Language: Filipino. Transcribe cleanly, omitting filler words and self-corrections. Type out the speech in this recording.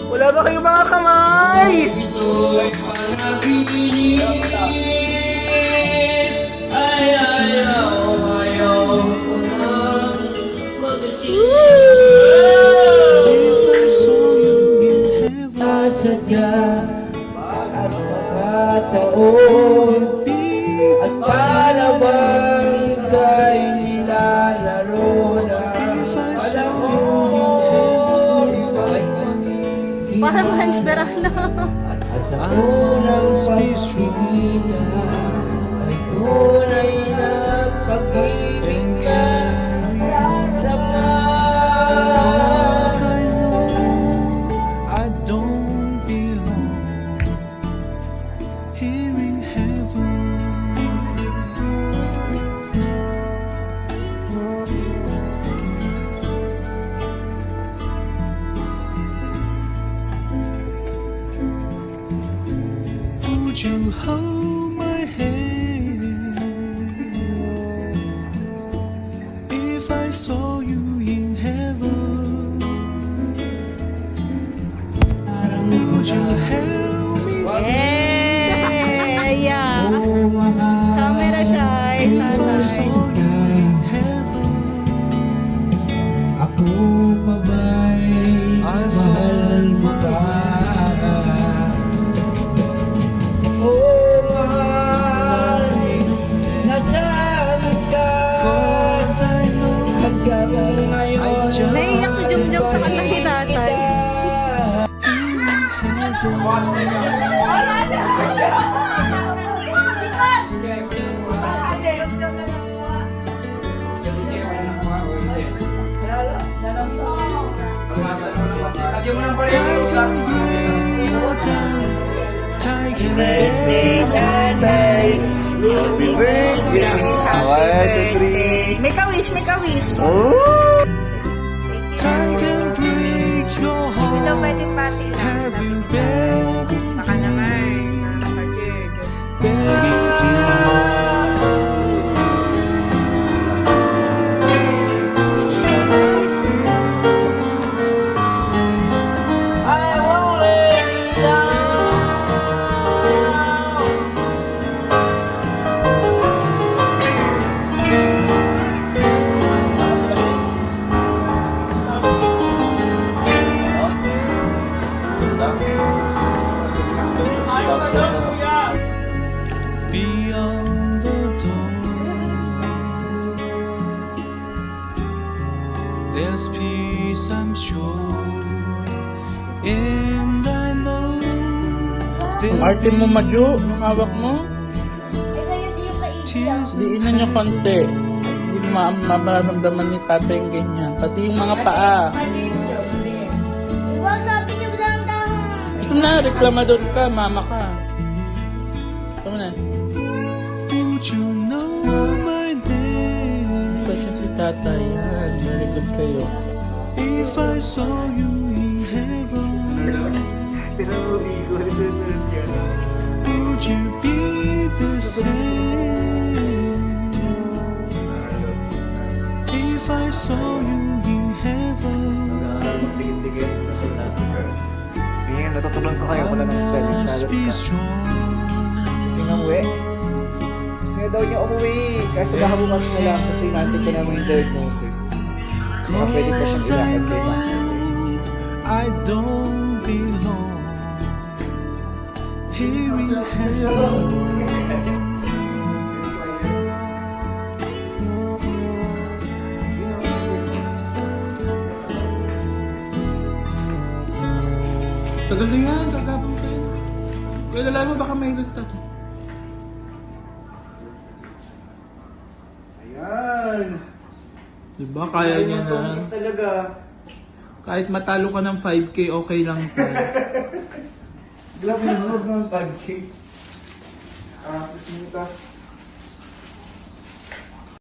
Wala ba kayong mga kamay? Sadya at makataon at para bang ika'y nilalaro na panahon. Parang Hans Berahno. At sa unang pagkikita ay tunay na pag-ibig ka. Harap na Would you hold my hand if I saw you in heaven? Would you help me Eh, yeah. Camera shy. if I saw you in heaven? ako pa ba'y mahal mo ka? Oh, mahal, nasaan ka? Cause I know Hanggang ngayon Naiiyak si Jumjum sa kanta ni tatay. Lagyan mo ng pares sa utak. May ka-wish, may ka-wish. Hindi daw pwede pati lang. Baka naman. Beyond the door, there's peace, I'm sure, and I know Ang arte mo, Maju, ang hawak mo. tears Diinan niyo konti. Hindi mo mararamdaman ni tatay yung ganyan. Pati yung mga paa. Gusto mo na, reklamador ka, mama ka. Gusto mo na. Would you know my name Gusto siya si tatay. Yan, very good kayo. if I saw you in heaven? Would you be the same if I saw you in heaven? Ngayon, natutunan ko kayo pala ng spelling sa Must alam be ka. strong. Kasi nga uwi. Gusto niya daw niya umuwi. Kaso baka bukas na lang kasi natin pa naman yung diagnosis. Baka pwede pa siyang ilakad kay Max. I don't belong here in heaven. Tagal na yan, sa gabang kayo. Kaya lalaman mo baka may ilo sa tatay. Ayan. Diba, kaya niya na. Talaga. Kahit matalo ka ng 5K, okay lang ito. Grabe yung move ng pag-cake. Gusto mo ito.